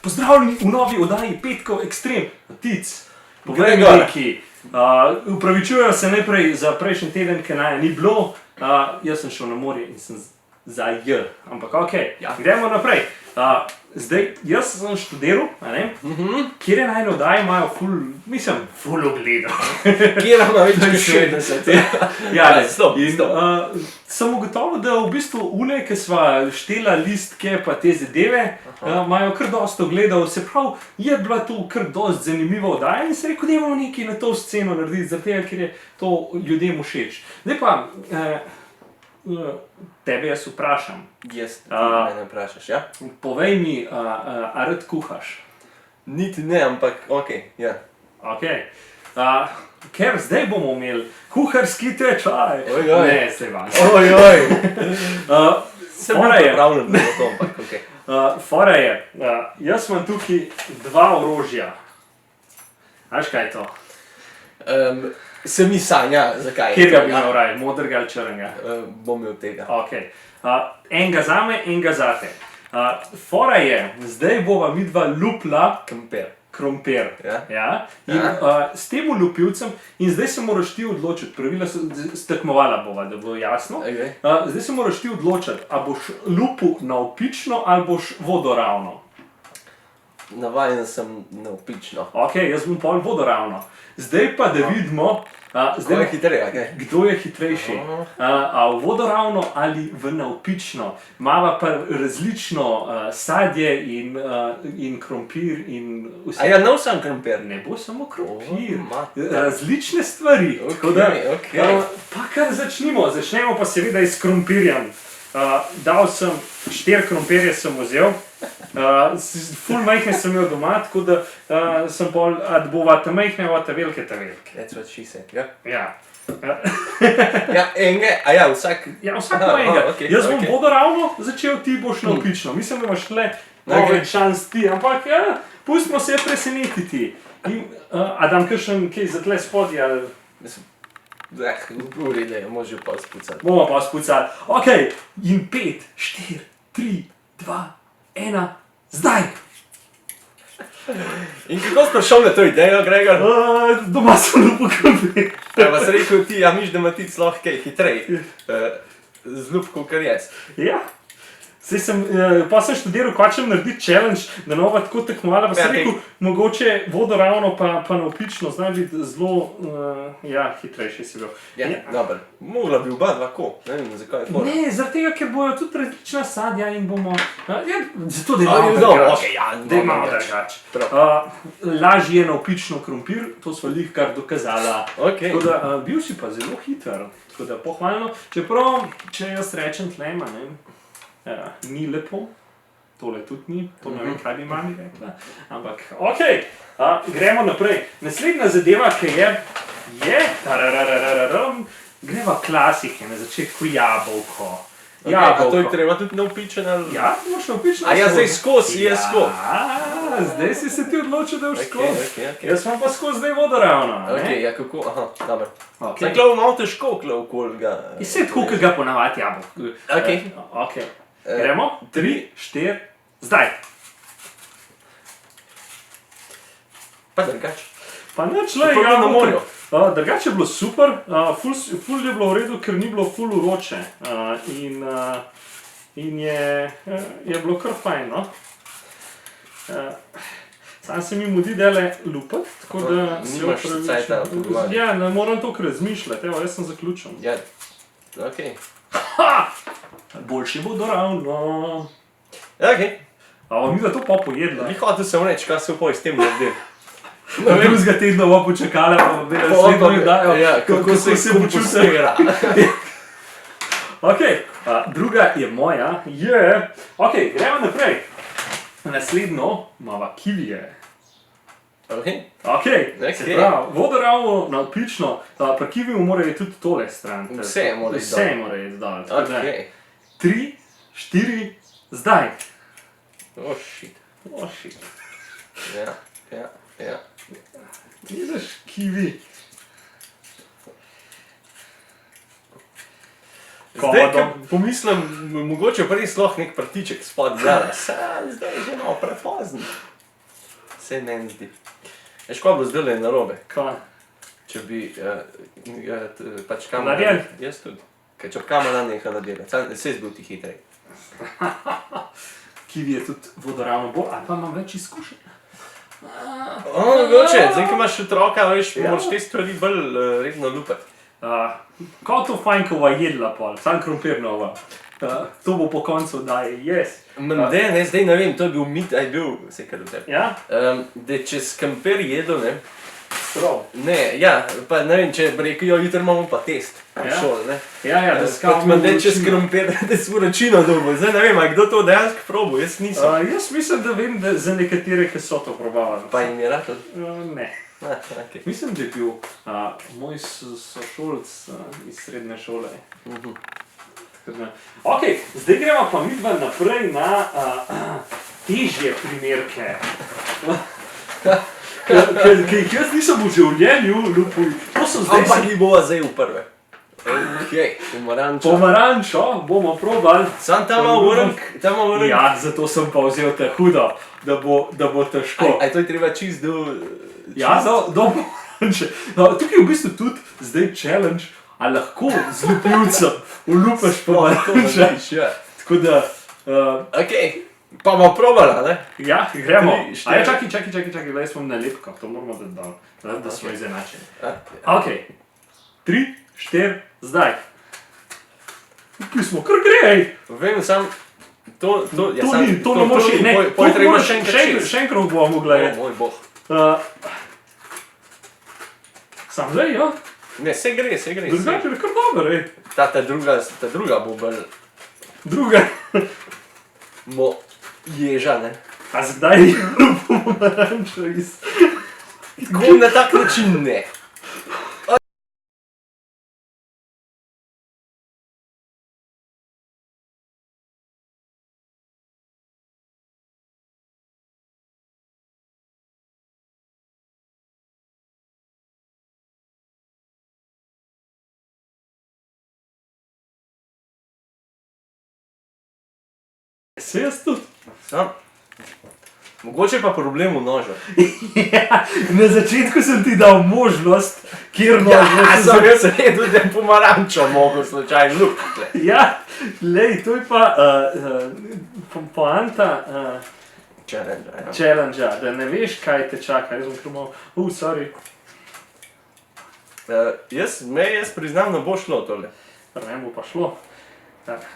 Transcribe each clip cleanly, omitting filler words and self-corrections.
Pozdravljeni v novi oddaji Petkov Ekstrem. Tic, povej mi nekaj. Upravičujem se najprej za prejšnji teden, ker naj ni bilo. Jaz sem šel na morje in sem zajel. Ampak okej, gremo naprej. Zdaj, jaz sem študiral, kjer je najno oddaji imajo ful ogledov. Kjer ima več kot 60. Sem ugotovil, da v bistvu une, ki sva štela listke pa te zadeve, imajo kar dosti ogledov, se pravi, je bila to kar dosti zanimiva oddaja in sem rekel, da imamo nekaj na to sceno narediti, zaradi tega, ker je to ljudem všeč. Zdaj pa, tebe jaz vprašam. Jaz ti mene vprašaš, ja? Povej mi, a rad kuhaš? Niti ne, ampak okej, ja. Okej. Ker zdaj bomo imeli kuharski tečaj. Ojoj. Ne, se vam. Ojoj. Se Fora je, pravljam, da je to, ampak okej. fora je, jaz imam tukaj dva orožja. Veš, kaj je to? Se mi sanja, zakaj je Kjer ga to, bi imel raje, modrega ali črnega? Bom imel tega. Okej. Enega zame, enega zate. Fora je, zdaj bova midva lupla krompir. Ja? In s tem lupilcem, in zdaj se moraš ti odločiti, pravila so tekmovala bova, da bo jasno. Okay. Zdaj se moraš ti odločiti, a boš lupil navpično ali boš vodoravno. Navajen sem navpično. Okej, jaz bom pol vodoravno. Zdaj pa da vidimo, Kdo je hitreje, okej? kdo je hitrejši. A v vodoravno ali v navpično. Mava pa različno sadje in krompir in vse. A ja, nov sem krompir? Ne bo samo krompir, mater. različne stvari. Okej. Pa kar začnemo pa seveda s krompirjem. Dal sem 4 krompirje sem vzel, ful majhne sem imel doma, tako da sem pol, da bova ta majhne, ta velike, ta velike. That's what she said, ja. Ja. Ja, enega, a ja, vsak... Ja, vsak po enega. okej, Jaz bom okej. vodoravno začel, ti boš navpično. Mislim, da imaš tle več šans ti, ampak pustimo se presenetiti. A dam kakšen kaj za tle spodje, ali... V redu je, može pa spucati. Bomo pa spucali. Okej, in 5, 4, 3, 2, 1, zdaj! In kako si prišel na to idejo, Gregor? Doma sem lupil krompir. Ja, vas rekel ti, a miš, da ima tic lahko kaj hitrej z lupko, kar jaz. Ja. Pa sem študiral, kaj čem narediti challenge, da ne bova tako tekmovala, pa sem rekel, mogoče vodoravno pa navpično, zna biti zelo, hitrejši si bil. Ja, dobro. Mogla bi oba dva ko, ne vem, zakaj je to. Ne, zaradi tega, ker bojo tudi različna sadja in bomo... zato da imamo drugače. Da imamo drugače. Lažje je navpično krompir, to smo lih kar dokazala. Okej. Tako da bil si pa zelo hiter, tako da pohvalno. Čeprav, če jaz rečem tlema, ni lepo, tole tudi ni, to ne vem, kaj bi mami rekla, ampak okej, gremo naprej. Naslednja zadeva, ki je, greva klasike, na začetku jabolko. A to je treba tudi navpičen ali... Ja, moraš navpično. A ja, zdaj skozi, je skozi. Ja, zdaj si se ti odločil, da boš skozi. Okej. Jaz imam pa skozi zdaj vodoravno, ne? Okej, ja, kako, aha, dobro. Okej. Tako malo težko, okoli ga... In se tako, ki ga ponavadi jabolko. Okej. Gremo, 3, 4, zdaj. Pa drugače. Pa nič le, Kako je na morju? Drugače je bilo super, ful je bilo v redu, ker ni bilo ful vroče. In je bilo kar fajn, no. Sam se mi mudi dele lupati, tako da se Nimaš cajta pogovarjati. Ja, ne moram toliko razmišljati, evo, jaz sem zaključen. Ja, okej. Boljše bo doravno. Okej. Mi da to pa pojedla. Bi hotel sem reči, kaj se upoj s tem naredil. Drugega tedna bo počakala, pa bo vedela sledno izdajo, kako se počuti. Okej, druga je moja. Okej, gremo naprej. Naslednjo imava kivije. Okej, se pravi, vodoravno, navpično, pri kiviju mora je tudi tole stran. Vse mora iti dol. Vse mora iti dol. Okej. 3, 4, zdaj. Oh shit. Ja. Vidiš, kivi. Zdaj, ko pomislim, mogoče pa res lahko nek partiček spod zala. Zdaj je že malo prepozno. Se meni zdi. Veš, kaj bo zdaj narobe? Kaj? Če bi pač kamera... Naredili? Jaz tudi. Ker če bi kamera nehala delati, se bil ti hitrej. Kiwi je tudi vodoravno bolj, ali pa imam več izkušenj. Mogoče, zdaj, ko imaš otroka, veš, Ja. moraš te stvari bolj redno lupati. Kaj to fajnkova jedla pol, sam krompirnova. To bo po koncu daje, yes. Mende, ne, zdaj ne vem, to je bil mit, a je bil, vse kar v tebi. Ja? Da če s krompir jedo, ne, Prav. ne, ja, pa ne vem, če bi rekel, jo, jutri imamo pa test v Ja. šoli, ne. Ja, da Kot mende, če s krompir, da si vročino dobil, zdaj ne vem, a kdo to dejansko probo, jaz nisem. Jaz mislim, da vem, da za nekatere, ki so to probavali. Pa jim je rado? Ne. Okay. Mislim, da je bil moj sošolc iz srednje šole. Ok, zdaj gremo pa midva naprej na težje primerke. Ki jih jaz nisem v življenju lupil. To so zdaj Ampak jih bova zdaj v prve. Okej, pomaranča. pomarančo, bomo probali. Sam tam ima vrnk, Ja, zato sem pa vzel te hudo, da bo težko. Aj to je treba čist do... Ja, do pomaranče. No, tukaj je v bistvu tudi zdaj challenge, a lahko z lupilcem ulupaš pomaranče. Ja. Tako da, Okej, pa bomo probala, ne? ja, gremo. 3, 4. Čakaj, zdaj smo nalepko, to moramo dati dol, da smo izenačeni. Ja. Ok, 3, 4, zdaj. Tukaj smo, kar grej. Vem, sam... To To ne moreš, ne, to je treba še enkrat čez. še enkrat bomo mogla O je. moj bog. Sam zdaj, ja. Ne, se gre. Drugače je kar dobro, ej. Ta druga bo bolj... Druga. Bo ježa, ne? A zdaj je pomarančo iz... Tako na tak način ne. Se jaz tudi. Sam. Mogoče pa problem v nožu. Ja, na začetku sem ti dal možnost, kjer Ja, nož... sem jaz rekel, da je pomarančo mogel slučajno lupiti. Ja, lej, to je pa poanta challenge, da ne veš, kaj te čaka. Jaz bom kar malo, sorry. Jaz priznam, da bo šlo tole. Ne bo pa šlo.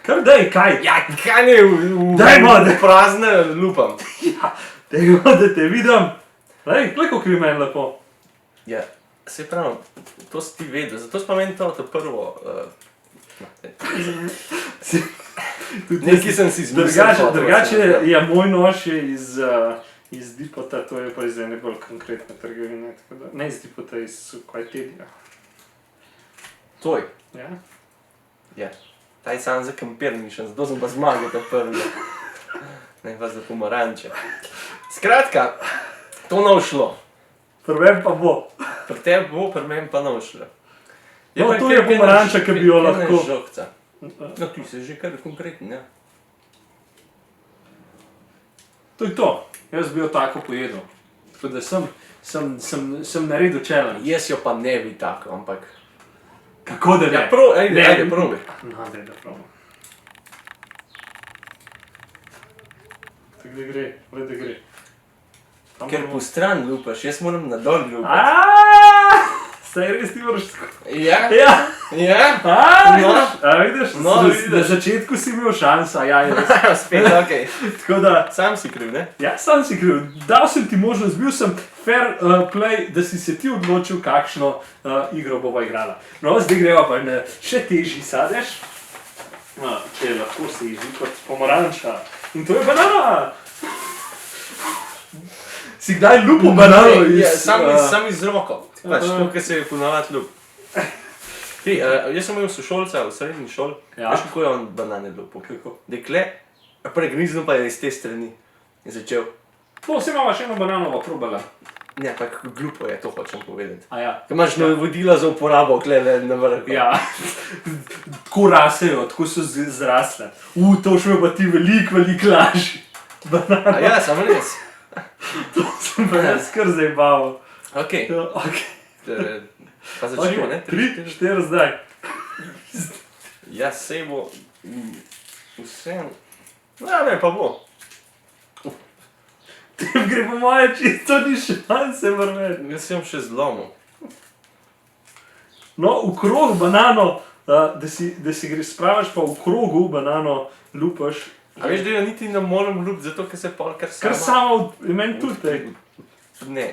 Kar daj, kaj? Ja, kaj ne Dajmo, v prazne lupam. Ja, tega, da te vidim. Lej, koliko je meni lepo. Ja, se pravi, to si ti vedel, zato si pa meni to prvo... Nekaj sem si izmislil. Drugače je moj nož je iz Dipota, to je pa iz ene bolj konkretne trgovine. Ne iz Dipota, iz Kvajtedija. Toj. Ja? Ja. Taj sam za krompir mišljen, zato sem pa zmagal ta prvi. Ne pa za pomaranče. Skratka, to ne bo šlo. Prvem pa bo. Pri tebi bo, pri meni pa ne bo šlo. No, to je pomaranča, ki bi jo lahko... Žogca. No, ti si že kar konkreten, ja. To je to. Jaz bi jo tako pojedel. Tako da sem naredil challenge. Jaz jo pa ne bi tako, ampak... Kako da ne? Ja, ajde, probi. No, da probam. Tako da gre, le da gre. Ker po stran lupaš, jaz moram na dol lupati. Saj res ti moraš tako. Ja? Ja! Ja? Vidiš? No, Na začetku si imel šansa, ja, res. Spet, okej. Tako da, Sam si kriv, ne? ja, sam si kriv. Dal sem ti možnost, bil sem fair play, da si se ti odločil, kakšno igro bova igrala. No, zdaj greva pa na še težji sadež. Če lahko se ježi kot pomaranča. In to je banana! Si kdaj lupil banano iz... Sam iz roko. Pač to, kar se je ponavadi lup. Jaz sem imel sošolca v srednji šoli. Ja. Veš, kako je on banane lupil? Kako? Dekle, pregriznil pa je iz te strani. In začel. No, vse imamo še eno bananovo probala. Ne, pa kako glupo je, to hočem povedati. A ja. Ker imaš navodila za uporabo, klele na vrhu. Ja. Tako rasejo, tako so zrasle. To še pa ti veliko lažji. A ja, samo res. To sem pa skr zajebaval. Ok, Ja, ok. pa začnimo, ne? 3, 4 zdaj. Ja, sej bo vse. Ja, ne, pa bo. Tem gre po moje čisto ni šanse vrniti. Jaz sem še zlomil. No, v krog banano, da si greš spravaš, pa v krogu banano lupaš. A veš, da jo niti ne morem ljubiti, zato ker se pol kar sama... Kar samo, meni tudi. Ne.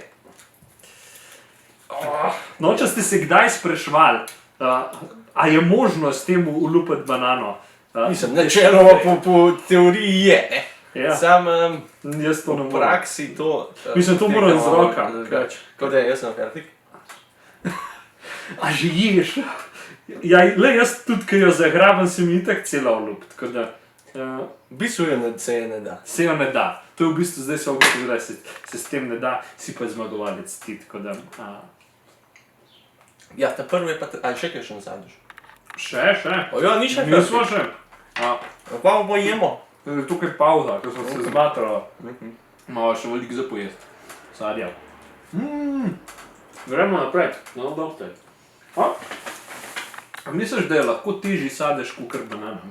No, če ste se kdaj spraševali, a je možno s tem ulupati banano? Mislim, načeloma po teoriji je, ne? Ja. Sam Jaz to ne v morem. praksi to... Mislim, to moram z roka. Tako da jaz sem fertik. A že ješ? Ja, le jaz tudi, ko jo zagrabam, se mi itak cela olup, tako da... V bistvu se je ne da. Se jo ne da. To je v bistvu zdaj se ugotovilo, da se s tem ne da, si pa zmagovalec ti, tako da... Ja, ta prvi je pa... Ali še kaj še nazadiš? Še. Ojo, ni še Nismo fertik. še. Kva bo jemo? Tukaj je pauza, ko smo se zmatrali. Malo še veliko za pojesti. Sadja. Gremo naprej, no doktor. A misliš, da je lahko težji sadež kakor banana?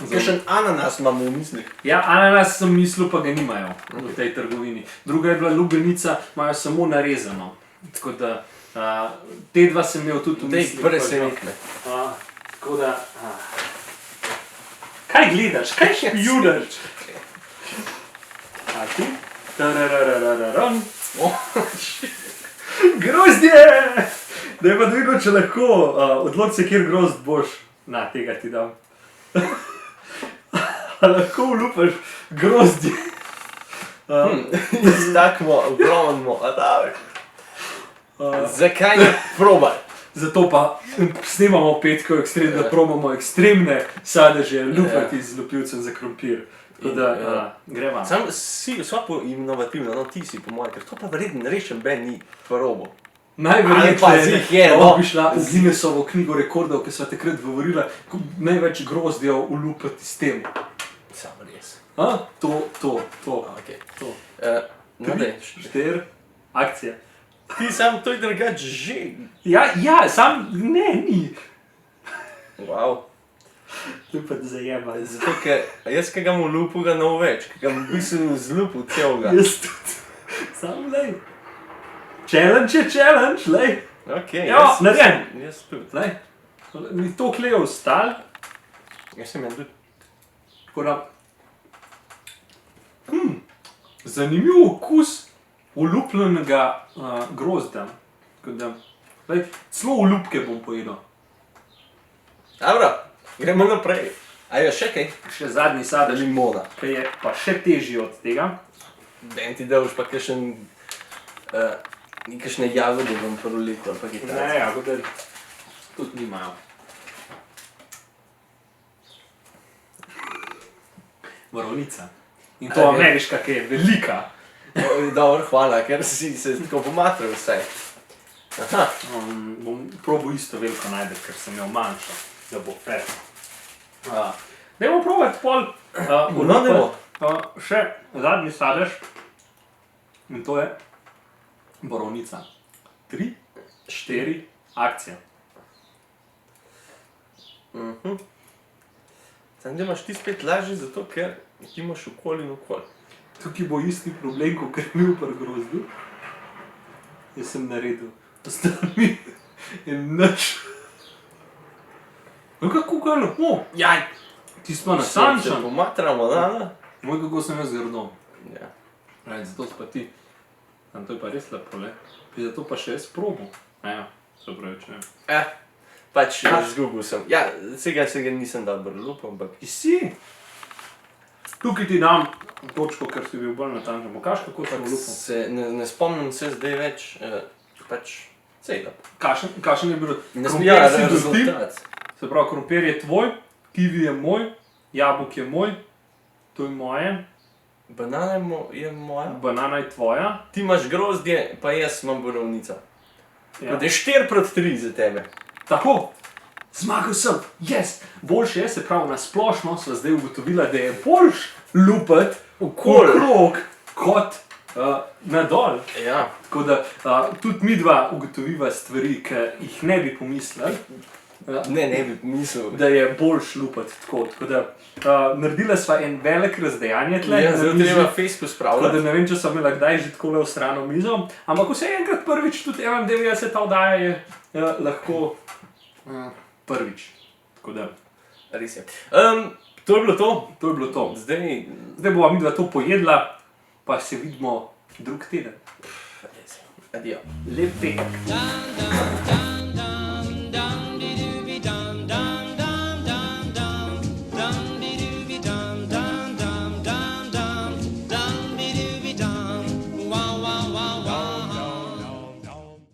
Kakšen ananas imamo v mislih? Ja, ananas sem mislil, pa ga nimajo v tej trgovini. Druga je bila lubenica, imajo samo narezano. Tako da, te dva sem imel tudi v mislih. Dej, preseneti me. Tako da... Kaj gledaš? Kaj špijunaš? A ti? Tarararararam. Grozdje! Daj pa dvigo, če lahko odloči se, kjer grozd boš. Na, tega ti dam. Lahko vlupaš grozdje. Zdakmo, obromno, a davek. Zakaj ne probaj? Zato pa snemamo petko ekstrem, da probamo ekstremne sadeže lupati z lupilcem za krompir. Tako da, greva. Sam si sva po inovativno, no ti si po moje, ker to pa verjetno rešen ben ni probo. Najverjetneje bi šla v Guinnessovo knjigo rekordov, ki sva takrat govorila, največ grozdjev ulupati s tem. Sam res. To. Okay. To. No, dej. 4, akcija. Ti sam to je drugač že. Ja, sam, ne, ni. Wow. To je pa zajema. Zato, ker jaz, ki ga mu lupu, ga ne več, ki ga mu v bistvu zlupu celega. Jaz tudi. Sam, lej. Challenge je challenge, lej. Ok, Ja, narejen. Jaz tudi. Lej. Mi to kleje ostal. Jaz sem en tudi. Tako da... Zanimiv okus olupljenega grozda. Tako da... Lej, celo olupke bom pojedel. Dobro, gremo naprej. A je še kaj? Še zadnji sadež, Limona. ki je pa še težji od tega. Ben ti daš pa kakšne jagode bom prvo leto, ali pa kaj Ne, jagode tudi nimajo. Borovnica. In to ameriška, ki je velika. Dobro, hvala, ker si se tako pomatral vsaj. Aha. Bom probal isto veliko najti, ker sem jo manjšo, da bo fair. Dajmo probati pol še zadnji sadež. In to je borovnica. 3, 4, akcija. Sam da imaš ti spet lažje zato, ker ti imaš okoli in okoli. Tukaj bo isti problem, kot je bil pri grozdu. Jaz sem naredil. Ostali in nič. No kako ga lepo. Jaj! Ti smo Se nasančan. pomatramo, da? Moj kako sem jaz grdom. Ja. Zato si pa ti. Tam to je pa res lepo, le. Bi zato pa še jaz probal. Ja, se pravi, če ne. Pač izgubil sem. Ja, sega nisem dobro lupal, ampak... Si? Tukaj ti dam točko, ker si bil bolj natančen. Pokaž, kako sem lupal. Ne spomnim se zdaj več, pač celo. Kakšen je bil? Ja, rezultat. Se pravi, krompir je tvoj, kivi je moj, jabolk je moj, to je moje, Banana je moja. banana je tvoja. Ti imaš grozdje, pa jaz imam borovnica. Ja. Da je 4-3 za tebe. Tako, zmagal sem, yes! Boljše je, se pravi, na splošno sva zdaj ugotovila, da je boljš lupati okrog kot nadol. Ja. Tako da tudi mi dva ugotoviva stvari, ki jih ne bi pomislili. Ne bi mislil. Da je bolj šlupati tako. Tako da naredila sva en velik razdejanje tle. Ja, zdaj treba Facebook Tako da spravljati. ne vem, če sem imela kdaj že tako v strano mizo, ampak vse enkrat prvič, tudi 91 oddaja je lahko prvič. Tako da, Res je. To je bilo to. to je bilo to. Zdaj, Bova midva to pojedla, pa se vidimo drug teden. adijo. Lep petek.